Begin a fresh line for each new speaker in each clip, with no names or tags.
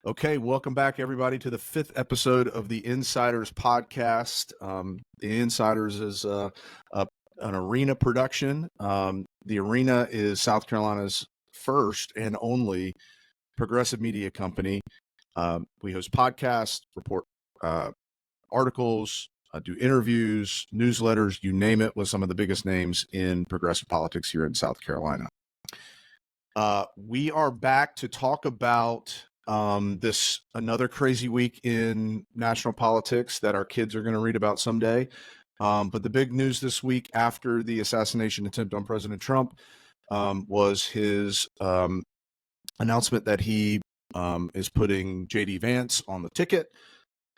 Okay, welcome back, everybody, to the fifth episode of the Insiders podcast. The Insiders is an arena production. The Arena is South Carolina's first and only progressive media company. We host podcasts, report articles, do interviews, newsletters, you name it, with some of the biggest names in progressive politics here in South Carolina. We are back to talk about this another crazy week in national politics that our kids are going to read about someday. But the big news this week after the assassination attempt on President Trump was his announcement that he is putting JD Vance on the ticket,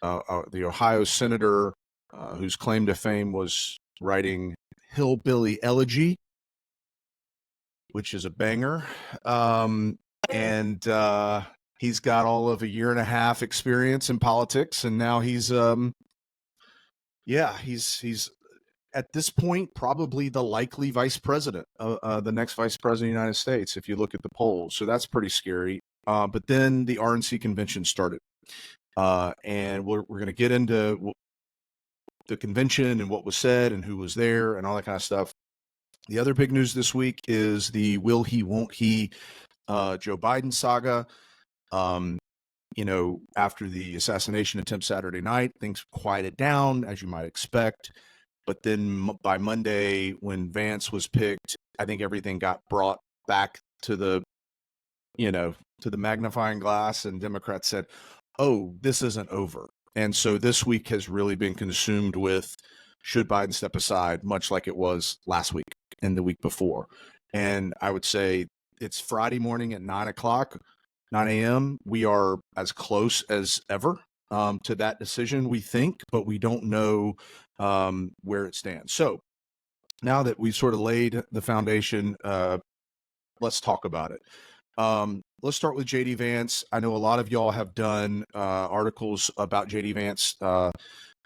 the Ohio senator whose claim to fame was writing Hillbilly Elegy, which is a banger. And he's got all of a year and a half experience in politics, and now he's at this point probably the likely vice president, the next vice president of the United States, if you look at the polls. So that's pretty scary. But then the RNC convention started, and we're going to get into the convention and what was said and who was there and all that kind of stuff. The other big news this week is the will he, won't he Joe Biden saga. After the assassination attempt Saturday night, things quieted down, as you might expect. But then by Monday, when Vance was picked, I think everything got brought back to the magnifying glass, and Democrats said, oh, this isn't over. And so this week has really been consumed with, should Biden step aside, much like it was last week and the week before. And I would say it's Friday morning at 9 a.m. We are as close as ever to that decision, we think, but we don't know where it stands. So now that we've sort of laid the foundation, let's talk about it. Let's start with JD Vance. I know a lot of y'all have done articles about JD Vance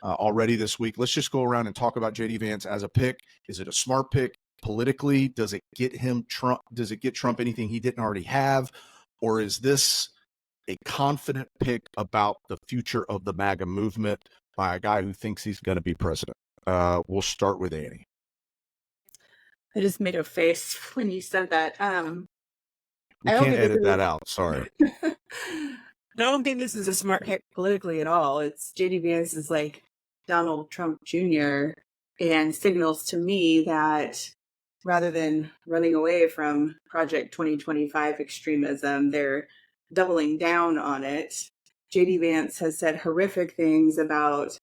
already this week. Let's just go around and talk about JD Vance as a pick. Is it a smart pick politically? Does it get him Trump? Does it get Trump anything he didn't already have? Or is this a confident pick about the future of the MAGA movement by a guy who thinks he's going to be president? We'll start with Annie.
I just made a face when you said that.
We can't edit that out. Sorry.
I don't think this is a smart pick politically at all. It's JD Vance is like Donald Trump Jr. and signals to me that rather than running away from Project 2025 extremism, they're doubling down on it. JD Vance has said horrific things about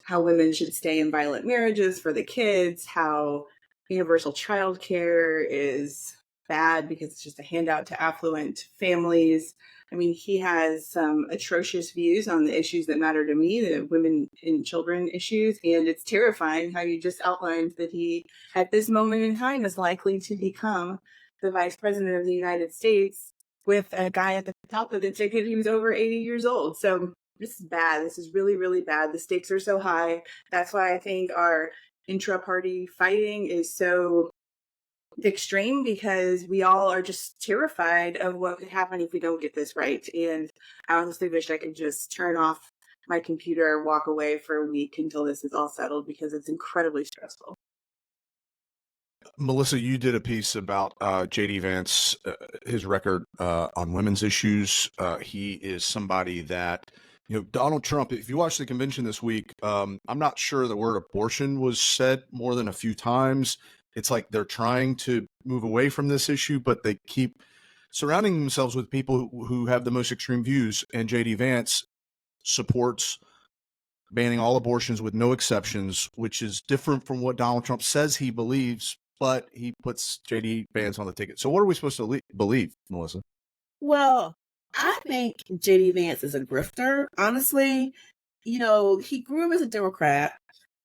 how women should stay in violent marriages for the kids, how universal child care is bad because it's just a handout to affluent families. I mean, he has some atrocious views on the issues that matter to me, the women and children issues. And it's terrifying how you just outlined that he, at this moment in time, is likely to become the vice president of the United States with a guy at the top of the ticket who's over 80 years old. So this is bad. This is really, really bad. The stakes are so high. That's why I think our intra-party fighting is so extreme, because we all are just terrified of what could happen if we don't get this right. And I honestly wish I could just turn off my computer, walk away for a week until this is all settled, because it's incredibly stressful.
Melissa, you did a piece about JD Vance, his record on women's issues. He is somebody that, Donald Trump, if you watch the convention this week, I'm not sure the word abortion was said more than a few times. It's like they're trying to move away from this issue, but they keep surrounding themselves with people who have the most extreme views. And JD Vance supports banning all abortions with no exceptions, which is different from what Donald Trump says he believes, but he puts JD Vance on the ticket. So what are we supposed to believe, Melissa?
Well, I think JD Vance is a grifter, honestly. He grew up as a Democrat,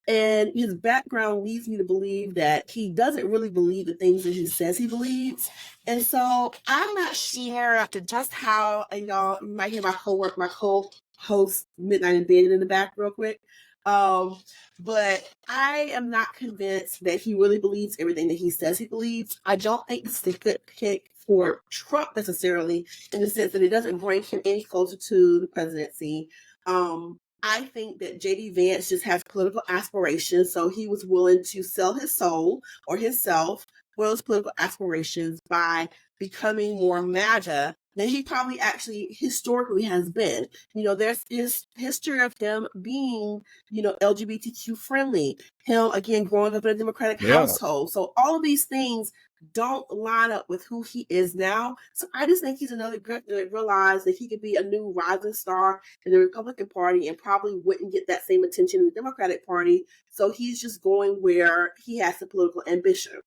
and his background leads me to believe that he doesn't really believe the things that he says he believes. And so I'm not sure just how, y'all might hear my co-host Midnight Embedded in the back real quick. But I am not convinced that he really believes everything that he says he believes. I don't think this is a good pick for Trump necessarily, in the sense that it doesn't bring him any closer to the presidency. I think that JD Vance just has political aspirations, so he was willing to sell his soul or himself for those political aspirations by becoming more MAGA than he probably actually historically has been. There's this history of him being, LGBTQ friendly, him again growing up in a Democratic household. So all of these things don't line up with who he is now. So I just think he's another good that realized that he could be a new rising star in the Republican Party and probably wouldn't get that same attention in the Democratic Party. So he's just going where he has the political ambition.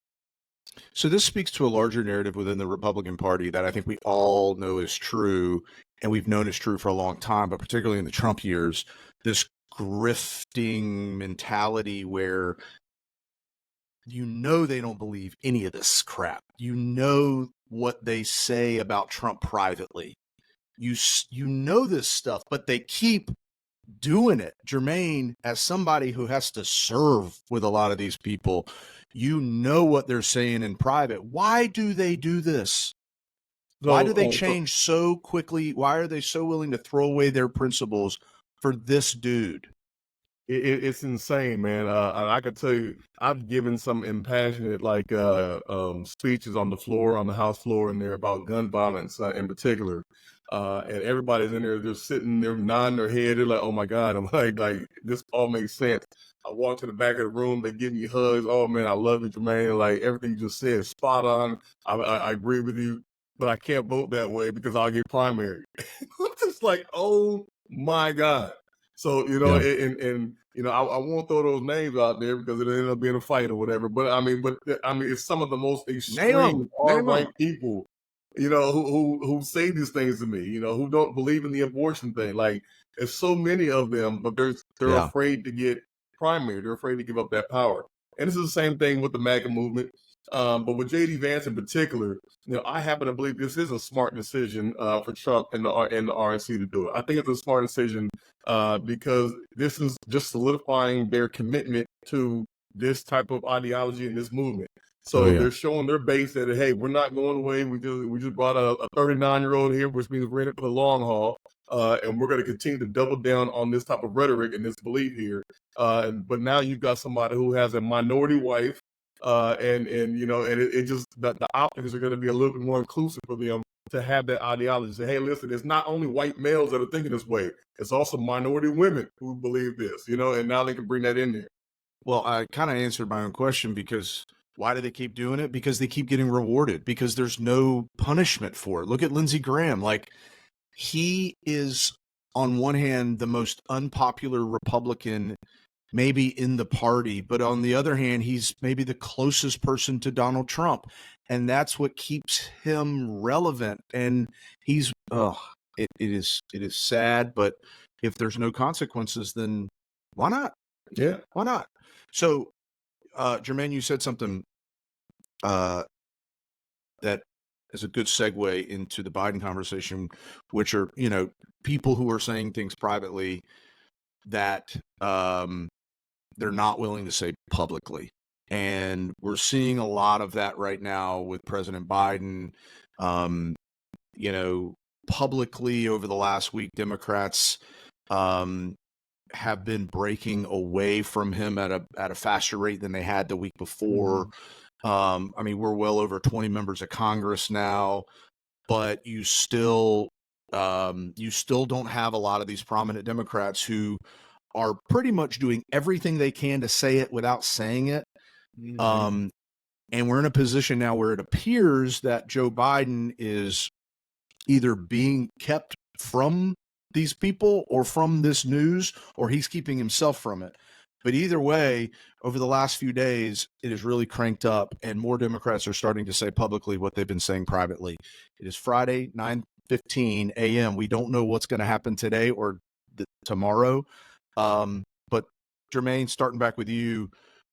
So this speaks to a larger narrative within the Republican Party that I think we all know is true, and we've known is true for a long time, but particularly in the Trump years, this grifting mentality where they don't believe any of this crap. What they say about Trump privately. You know this stuff, but they keep doing it. Jermaine, as somebody who has to serve with a lot of these people, you know what they're saying in private. Why do they do this? Why do they change so quickly? Why are they so willing to throw away their principles for this dude?
It's insane, man. I can tell you, I've given some impassionate speeches on the House floor in there about gun violence in particular. And everybody's in there just sitting there nodding their head. They're like, "Oh my God!" I'm like this all makes sense. I walk to the back of the room. They give me hugs. Oh man, I love it, Jermaine. Like everything you just said is spot on. I agree with you, but I can't vote that way because I'll get primary. I'm just like, oh my God. So, I won't throw those names out there because it'll end up being a fight or whatever. But I mean, it's some of the most extreme far-right people, who say these things to me, who don't believe in the abortion thing. Like, there's so many of them, but they're afraid to get primary. They're afraid to give up that power. And this is the same thing with the MAGA movement. But with JD Vance in particular, I happen to believe this is a smart decision for Trump and the RNC to do it. I think it's a smart decision because this is just solidifying their commitment to this type of ideology and this movement. So they're showing their base that, hey, we're not going away. We just brought a 39-year-old here, which means we're in it for the long haul. And we're going to continue to double down on this type of rhetoric and this belief here. But now you've got somebody who has a minority wife. It just the optics are going to be a little bit more inclusive for them to have that ideology. Say, hey, listen, it's not only white males that are thinking this way; it's also minority women who believe this. And now they can bring that in there.
Well, I kind of answered my own question because why do they keep doing it? Because they keep getting rewarded. Because there's no punishment for it. Look at Lindsey Graham. Like, he is on one hand the most unpopular Republican maybe in the party, but on the other hand, he's maybe the closest person to Donald Trump. And that's what keeps him relevant. And he's, it is sad, but if there's no consequences, then why not?
Yeah.
Why not? So, Jermaine, you said something that is a good segue into the Biden conversation, which are, people who are saying things privately that, they're not willing to say publicly. And we're seeing a lot of that right now with President Biden. Publicly over the last week, Democrats have been breaking away from him at a faster rate than they had the week before. We're well over 20 members of Congress now, but you still don't have a lot of these prominent Democrats who are pretty much doing everything they can to say it without saying it. And we're in a position now where it appears that Joe Biden is either being kept from these people or from this news, or he's keeping himself from it. But either way, over the last few days, it has really cranked up, and more Democrats are starting to say publicly what they've been saying privately. It is Friday, 9:15 a.m. We don't know what's going to happen today or tomorrow. But Jermaine, starting back with you,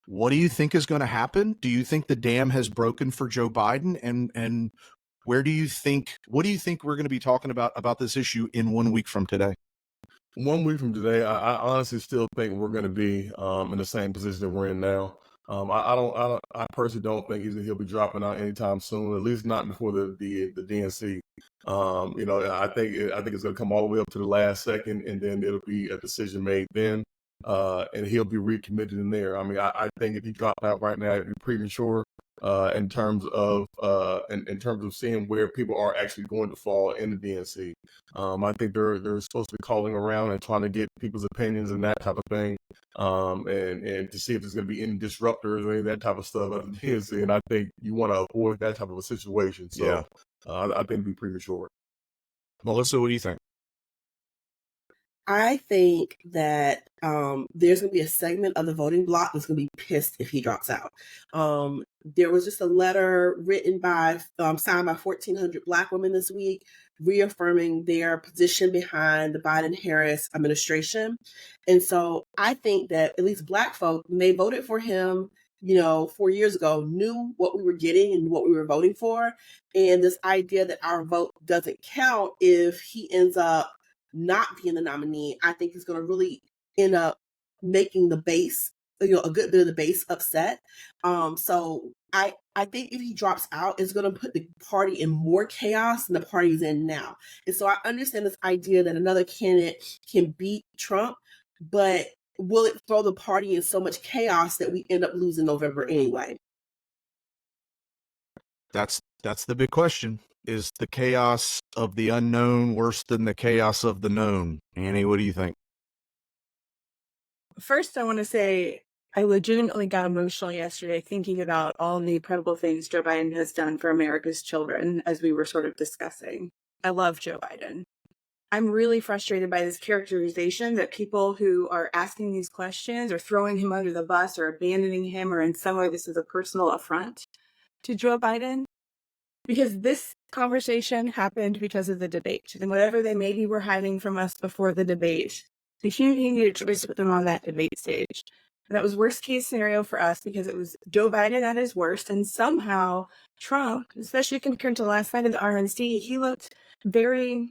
what do you think is going to happen? Do you think the dam has broken for Joe Biden? And what do you think we're going to be talking about this issue in 1 week from today?
1 week from today, I honestly still think we're going to be in the same position that we're in now. I personally don't think he'll be dropping out anytime soon. At least not before the DNC. I think it's going to come all the way up to the last second, and then it'll be a decision made then, and he'll be recommitted in there. I mean, I think if he dropped out right now, it'd be premature. In terms of in terms of seeing where people are actually going to fall in the DNC, I think they're supposed to be calling around and trying to get people's opinions and that type of thing, and to see if there's going to be any disruptors or any of that type of stuff at the DNC. And I think you want to avoid that type of a situation. So
Yeah.
I think it'd be premature.
Melissa, what do you think?
I think that there's going to be a segment of the voting bloc that's going to be pissed if he drops out. There was just a letter written by, signed by 1,400 Black women this week, reaffirming their position behind the Biden-Harris administration. And so I think that at least Black folk, when they voted for him, 4 years ago, knew what we were getting and what we were voting for. And this idea that our vote doesn't count if he ends up not being the nominee, I think is going to really end up making the base, a good bit of the base upset. So I think if he drops out, it's going to put the party in more chaos than the party's in now. And so I understand this idea that another candidate can beat Trump, but will it throw the party in so much chaos that we end up losing November anyway?
That's the big question. Is the chaos of the unknown worse than the chaos of the known? Annie, what do you think?
First, I want to say I legitimately got emotional yesterday thinking about all the incredible things Joe Biden has done for America's children, as we were sort of discussing. I love Joe Biden. I'm really frustrated by this characterization that people who are asking these questions or throwing him under the bus or abandoning him, or in some way this is a personal affront to Joe Biden. Because this conversation happened because of the debate. And whatever they maybe were hiding from us before the debate, the human needed choice to put them on that debate stage. And that was worst case scenario for us because it was Joe Biden at his worst. And somehow Trump, especially compared to the last night of the RNC, he looked very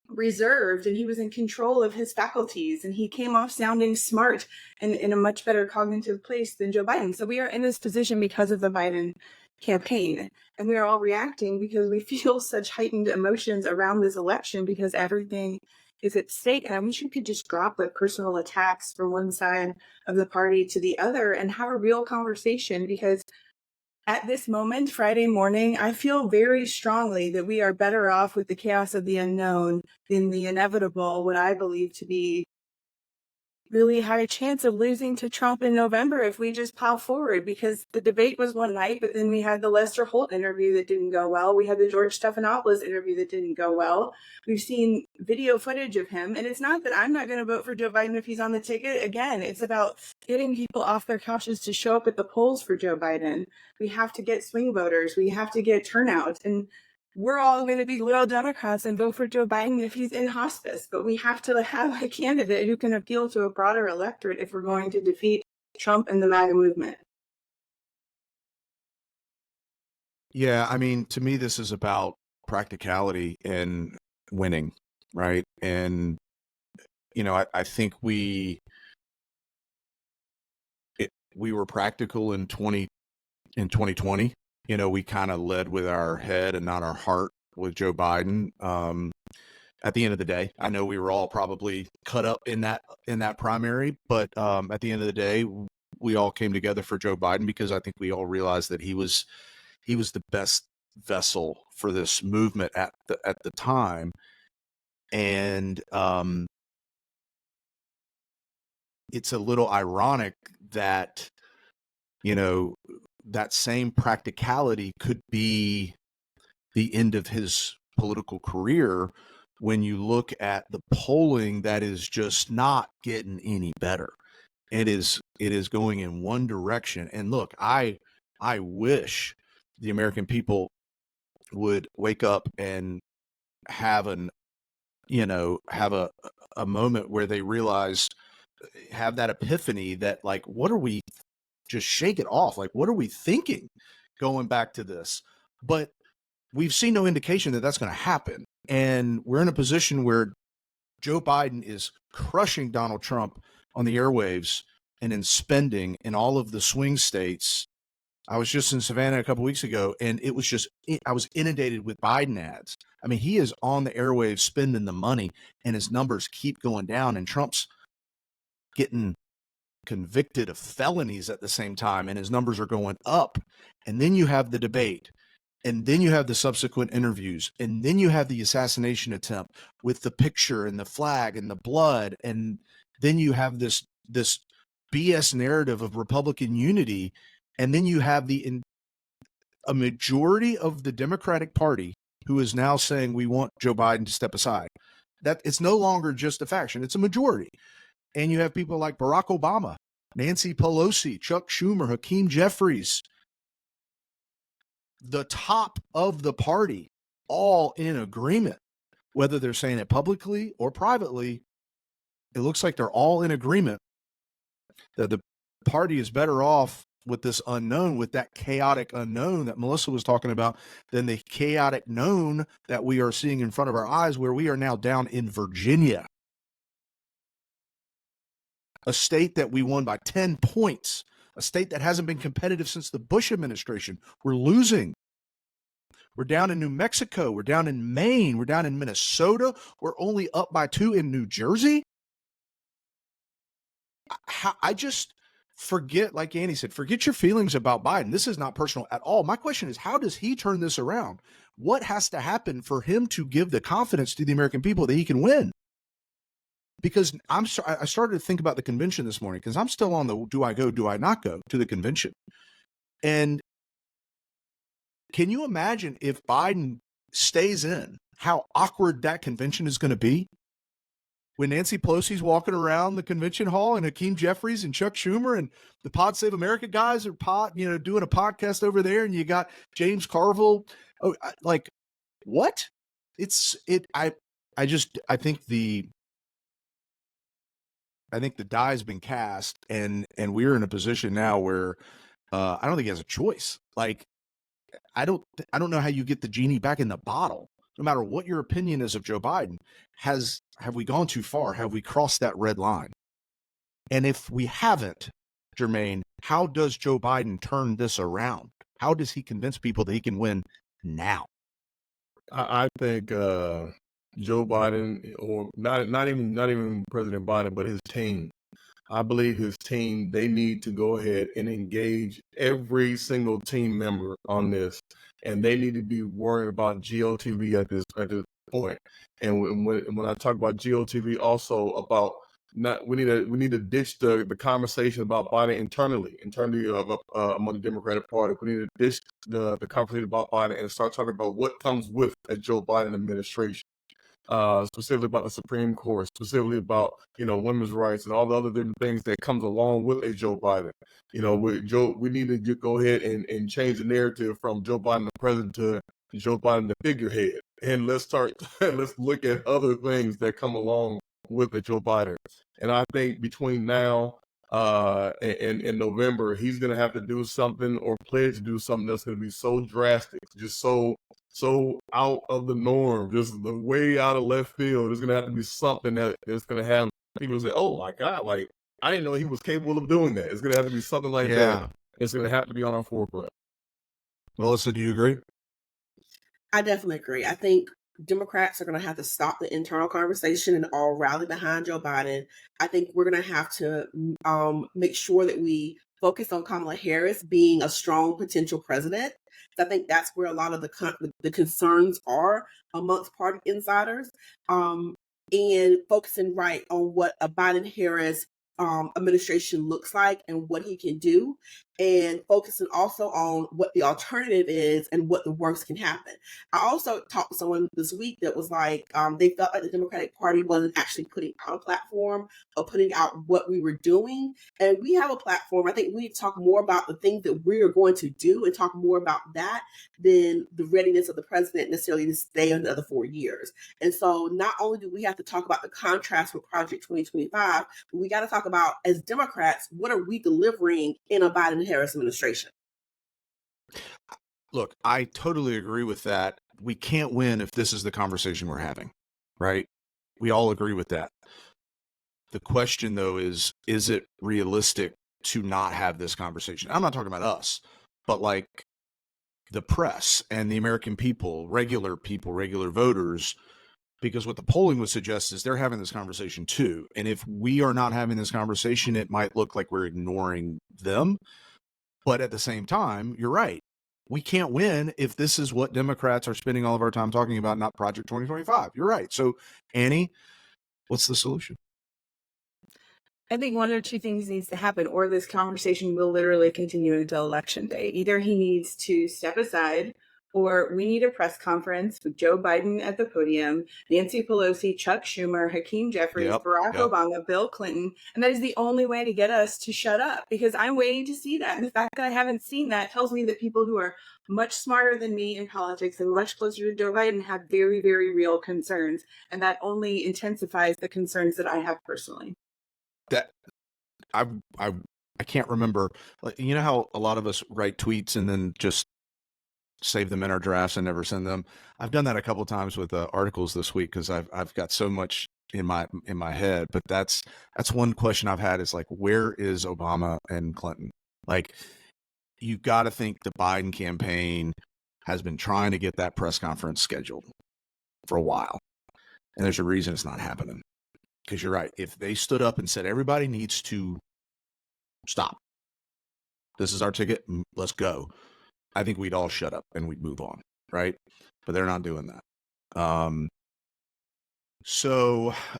reserved and he was in control of his faculties and he came off sounding smart and in a much better cognitive place than Joe Biden. So we are in this position because of the Biden campaign, and we are all reacting because we feel such heightened emotions around this election because everything is at stake. And I wish we could just drop the personal attacks from one side of the party to the other and have a real conversation, because at this moment, Friday morning, I feel very strongly that we are better off with the chaos of the unknown than the inevitable, what I believe to be really high chance of losing to Trump in November if we just plow forward, because the debate was one night, but then we had the Lester Holt interview that didn't go well. We had the George Stephanopoulos interview that didn't go well. We've seen video footage of him. And it's not that I'm not going to vote for Joe Biden if he's on the ticket. Again, it's about getting people off their couches to show up at the polls for Joe Biden. We have to get swing voters. We have to get turnout. And we're all going to be loyal Democrats and vote for Joe Biden if he's in hospice. But we have to have a candidate who can appeal to a broader electorate if we're going to defeat Trump and the MAGA movement.
Yeah, I mean, to me, this is about practicality and winning, right? And, I think we were practical in 2020. We kind of led with our head and not our heart with Joe Biden. At the end of the day, I know we were all probably cut up in that primary, but at the end of the day, we all came together for Joe Biden because I think we all realized that he was the best vessel for this movement at the time. And it's a little ironic that that same practicality could be the end of his political career when you look at the polling that is just not getting any better. It is going in one direction. And look, I wish the American people would wake up and have a moment where they have that epiphany that, like, what are we, just shake it off. Like, what are we thinking going back to this? But we've seen no indication that that's going to happen. And we're in a position where Joe Biden is crushing Donald Trump on the airwaves and in spending in all of the swing states. I was just in Savannah a couple weeks ago, and it was just, I was inundated with Biden ads. I mean, he is on the airwaves spending the money, and his numbers keep going down, and Trump's getting convicted of felonies at the same time, and his numbers are going up. And then you have the debate, and then you have the subsequent interviews, and then you have the assassination attempt with the picture and the flag and the blood, and then you have this BS narrative of Republican unity, and then you have a majority of the Democratic Party who is now saying we want Joe Biden to step aside. That it's no longer just a faction; it's a majority. And you have people like Barack Obama, Nancy Pelosi, Chuck Schumer, Hakeem Jeffries, the top of the party, all in agreement. Whether they're saying it publicly or privately, it looks like they're all in agreement that the party is better off with this unknown, with that chaotic unknown that Melissa was talking about, than the chaotic known that we are seeing in front of our eyes, where we are now down in Virginia, a state that we won by 10 points, a state that hasn't been competitive since the Bush administration. We're losing. We're down in New Mexico. We're down in Maine. We're down in Minnesota. We're only up by 2 in New Jersey. I just forget, like Annie said, forget your feelings about Biden. This is not personal at all. My question is, how does he turn this around? What has to happen for him to give the confidence to the American people that he can win? Because I started to think about the convention this morning, because I'm still on the do I go, do I not go to the convention. And can you imagine if Biden stays in, how awkward that convention is going to be? When Nancy Pelosi's walking around the convention hall, and Hakeem Jeffries and Chuck Schumer and the Pod Save America guys are doing a podcast over there, and you got James Carville. Oh, like what? I think the die has been cast, and we're in a position now where I don't think he has a choice. Like I don't know how you get the genie back in the bottle. No matter what your opinion is of Joe Biden, have we gone too far? Have we crossed that red line? And if we haven't, Jermaine, how does Joe Biden turn this around? How does he convince people that he can win now?
I think Joe Biden, or not even President Biden, but his team. I believe his team, they need to go ahead and engage every single team member on this, and they need to be worried about GOTV at this point. And when I talk about GOTV, also about we need to ditch the conversation about Biden internally among the Democratic Party. We need to ditch the conversation about Biden and start talking about what comes with a Joe Biden administration. Specifically about the Supreme Court, specifically about women's rights and all the other different things that comes along with a Joe Biden. We need to go ahead and change the narrative from Joe Biden the president to Joe Biden the figurehead, and let's look at other things that come along with the Joe Biden. And I think between now and November, he's going to have to do something or pledge to do something that's going to be so drastic, just so out of the norm, just the way out of left field. There's going to have to be something that's going to have people say, oh my God, like I didn't know he was capable of doing that. It's going to have to be something like that. It's going to have to be on our forefront.
Melissa, do you agree?
I definitely agree. I think Democrats are going to have to stop the internal conversation and all rally behind Joe Biden. I think we're going to have to make sure that we focus on Kamala Harris being a strong potential president. I think that's where a lot of the concerns are amongst party insiders, and focusing right on what a Biden-Harris administration looks like and what he can do, and focusing also on what the alternative is and what the worst can happen. I also talked to someone this week that was like, they felt like the Democratic Party wasn't actually putting out a platform or putting out what we were doing. And we have a platform. I think we need to talk more about the things that we are going to do and talk more about that than the readiness of the president necessarily to stay another 4 years. And so not only do we have to talk about the contrast with Project 2025, but we got to talk about, as Democrats, what are we delivering in a Biden-Harris administration?
Look, I totally agree with that. We can't win if this is the conversation we're having, right? We all agree with that. The question, though, is it realistic to not have this conversation? I'm not talking about us, but like the press and the American people, regular voters, because what the polling would suggest is they're having this conversation too. And if we are not having this conversation, it might look like we're ignoring them. But at the same time, you're right. We can't win if this is what Democrats are spending all of our time talking about, not Project 2025. You're right. So, Annie, what's the solution?
I think one or two things needs to happen, or this conversation will literally continue until election day. Either he needs to step aside, or we need a press conference with Joe Biden at the podium, Nancy Pelosi, Chuck Schumer, Hakeem Jeffries, Barack Obama, Bill Clinton. And that is the only way to get us to shut up, because I'm waiting to see that. And the fact that I haven't seen that tells me that people who are much smarter than me in politics and much closer to Joe Biden have very, very real concerns. And that only intensifies the concerns that I have personally.
That I can't remember. You know how a lot of us write tweets and then just save them in our drafts and never send them. I've done that a couple of times with articles this week because I've got so much in my head. But that's one question I've had is like, where is Obama and Clinton? Like, you've got to think the Biden campaign has been trying to get that press conference scheduled for a while, and there's a reason it's not happening. Because you're right. If they stood up and said, everybody needs to stop, this is our ticket, let's go, I think we'd all shut up and we'd move on, right? But they're not doing that.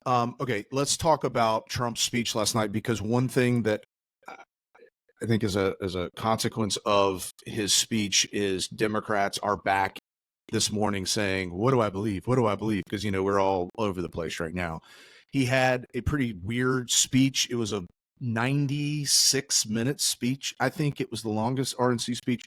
Okay, let's talk about Trump's speech last night, because one thing that I think is a consequence of his speech is Democrats are back this morning saying, what do I believe? What do I believe? Because, we're all over the place right now. He had a pretty weird speech. It was a 96-minute speech. I think it was the longest RNC speech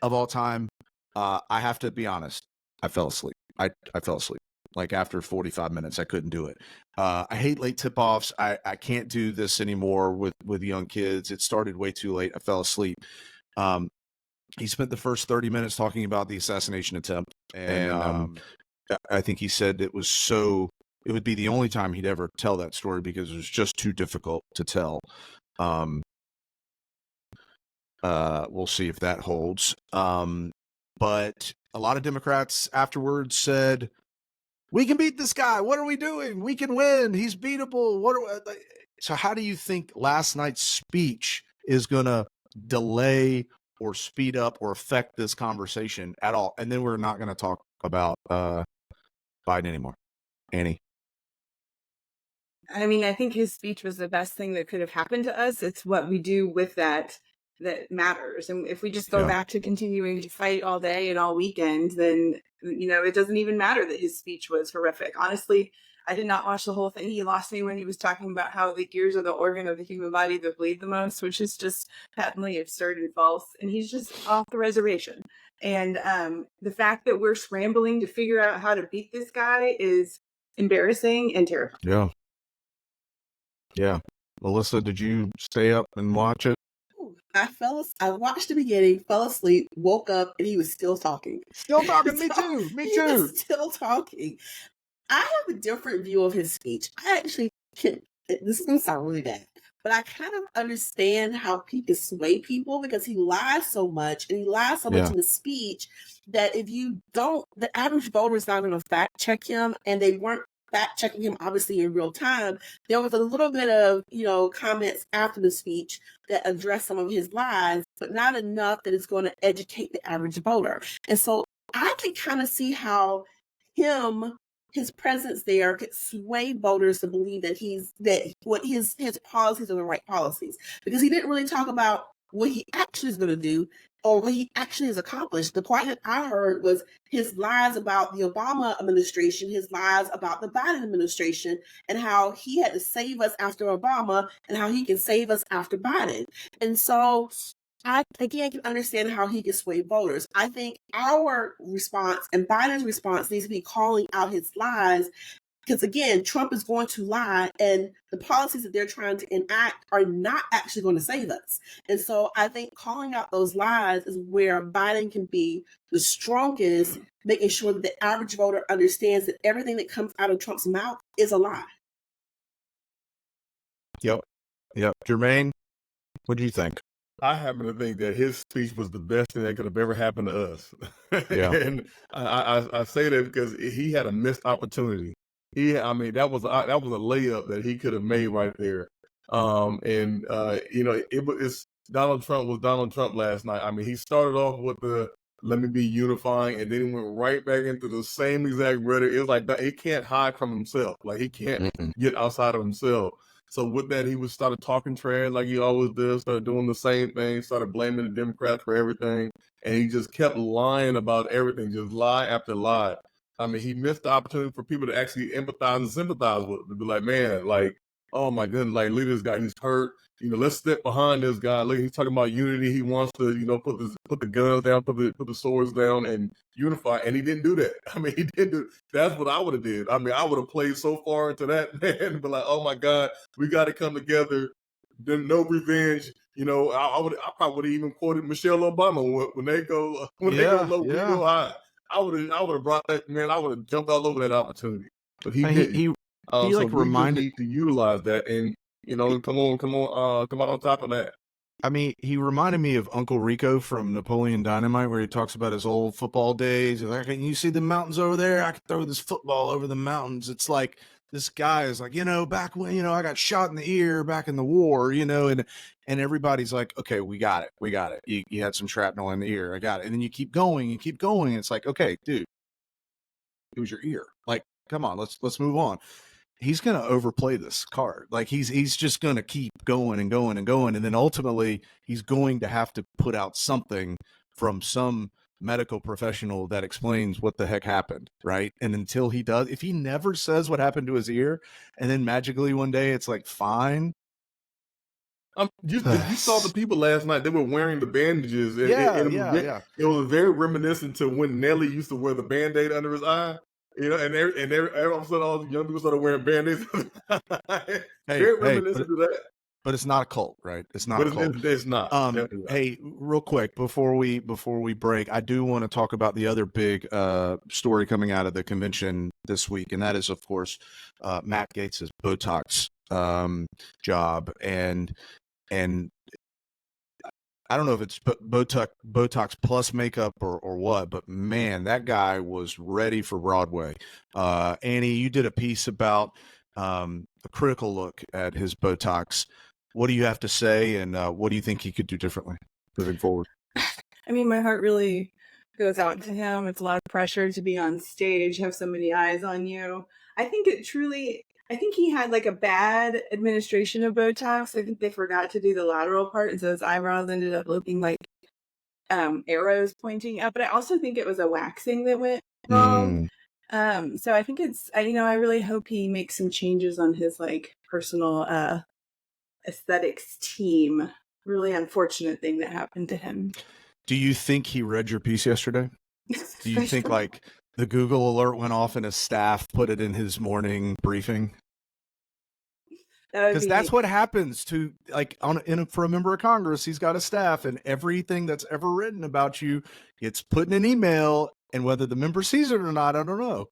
of all time. I have to be honest. I fell asleep. I fell asleep. Like after 45 minutes, I couldn't do it. I hate late tip-offs. I can't do this anymore with young kids. It started way too late. I fell asleep. He spent the first 30 minutes talking about the assassination attempt. And I think he said it would be the only time he'd ever tell that story because it was just too difficult to tell. We'll see if that holds. But a lot of Democrats afterwards said, we can beat this guy. What are we doing? We can win. He's beatable. So how do you think last night's speech is going to delay or speed up or affect this conversation at all? And then we're not going to talk about Biden anymore. Annie?
I mean, I think his speech was the best thing that could have happened to us. It's what we do with that matters. And if we just go back to continuing to fight all day and all weekend, then, it doesn't even matter that his speech was horrific. Honestly, I did not watch the whole thing. He lost me when he was talking about how the ears are the organ of the human body that bleed the most, which is just patently absurd and false. And he's just off the reservation. And the fact that we're scrambling to figure out how to beat this guy is embarrassing and terrifying.
Yeah. Melissa, did you stay up and watch it?
I watched the beginning, fell asleep, woke up, and he was still talking.
Still talking? Me too.
He was still talking. I have a different view of his speech. I actually this is going to sound really bad, but I kind of understand how he can sway people because he lies so much, and he lies so much in the speech that if you don't, the average voter is not going to fact check him, and they weren't fact checking him obviously in real time. There was a little bit of, comments after the speech that addressed some of his lies, but not enough that it's going to educate the average voter. And so I can kind of see how his presence there could sway voters to believe that his policies are the right policies, because he didn't really talk about what he actually is going to do or what he actually has accomplished. The part that I heard was his lies about the Obama administration, his lies about the Biden administration, and how he had to save us after Obama and how he can save us after Biden. And so I can understand how he can sway voters. I think our response and Biden's response needs to be calling out his lies, because again, Trump is going to lie, and the policies that they're trying to enact are not actually going to save us. And so I think calling out those lies is where Biden can be the strongest, making sure that the average voter understands that everything that comes out of Trump's mouth is a lie.
Yep. Jermaine, what do you think?
I happen to think that his speech was the best thing that could have ever happened to us.
Yeah.
And I say that because he had a missed opportunity. I mean, that was a layup that he could have made right there. It's Donald Trump was Donald Trump last night. I mean, he started off with the "let me be unifying," and then he went right back into the same exact rhetoric. It was like that. He can't hide from himself. Like he can't get outside of himself. So with that, he started talking trash like he always does, started doing the same thing, started blaming the Democrats for everything. And he just kept lying about everything, just lie after lie. I mean, he missed the opportunity for people to actually empathize and sympathize with him, to be like, man, like, oh my goodness, like, look at this guy, he's hurt. Let's step behind this guy. Look, he's talking about unity. He wants to, put the guns down, put the swords down, and unify. And he didn't do that. I mean, he didn't do. That's what I would have did. I mean, I would have played so far into that, man, and be like, oh my God, we got to come together. Then no revenge. I probably would have even quoted Michelle Obama when they go they go low, we go high. I would have brought that, man. I would have jumped all over that opportunity, but he didn't.
He
so reminded need to utilize that, and come on top of that.
I mean, he reminded me of Uncle Rico from Napoleon Dynamite, where he talks about his old football days. He's like, you see the mountains over there? I can throw this football over the mountains. It's like this guy is like, back when, I got shot in the ear back in the war, and everybody's like, okay, we got it. You had some shrapnel in the ear. I got it. And then you keep going. It's like, okay, dude, it was your ear. Like, come on, let's move on. He's going to overplay this card. Like he's just going to keep going and going and going. And then ultimately he's going to have to put out something from some medical professional that explains what the heck happened. Right. And until he does, if he never says what happened to his ear and then magically one day it's like, fine.
You saw the people last night, they were wearing the bandages. It was very reminiscent to when Nelly used to wear the Band-Aid under his eye. And all of a sudden, all the young people started wearing Band-Aids. Very reminiscent to that.
But it's not a cult, right? It's not a cult.
It's not.
Hey, real quick, before we break, I do want to talk about the other big story coming out of the convention this week, and that is, of course, Matt Gaetz's Botox job. And I don't know if it's Botox plus makeup or what, but man, that guy was ready for Broadway. Annie, you did a piece about a critical look at his Botox. What do you have to say, and what do you think he could do differently moving forward?
I mean, my heart really goes out to him. It's a lot of pressure to be on stage, have so many eyes on you. I think he had like a bad administration of Botox. I think they forgot to do the lateral part, and so his eyebrows ended up looking like arrows pointing up. But I also think it was a waxing that went wrong. So I think I really hope he makes some changes on his like personal aesthetics team. Really unfortunate thing that happened to him.
Do you think he read your piece yesterday? Do you think like the Google alert went off and his staff put it in his morning briefing? Because that's what happens to like for a member of Congress. He's got a staff, and everything that's ever written about you gets put in an email. And whether the member sees it or not, I don't know.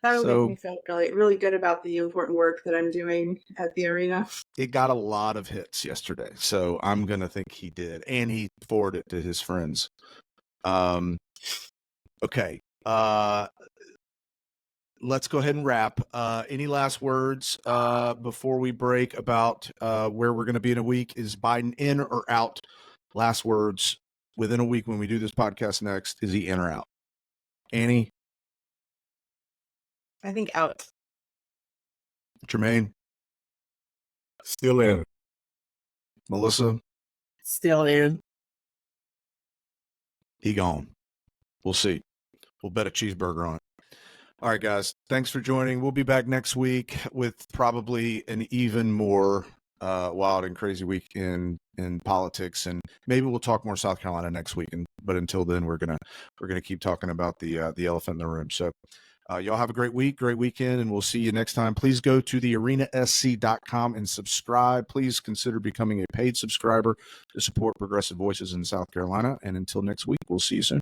That would make me feel really good about the important work that I'm doing at the arena.
It got a lot of hits yesterday, so I'm gonna think he did, and he forwarded it to his friends. Okay. Let's go ahead and wrap. Any last words before we break about where we're going to be in a week? Is Biden in or out? Last words within a week when we do this podcast next. Is he in or out? Annie?
I think out.
Jermaine?
Still in.
Melissa?
Still in.
He gone. We'll see. We'll bet a cheeseburger on it. All right, guys. Thanks for joining. We'll be back next week with probably an even more wild and crazy week in politics, and maybe we'll talk more South Carolina next week. But until then, we're gonna keep talking about the elephant in the room. So y'all have a great week, great weekend, and we'll see you next time. Please go to thearenasc.com and subscribe. Please consider becoming a paid subscriber to support progressive voices in South Carolina. And until next week, we'll see you soon.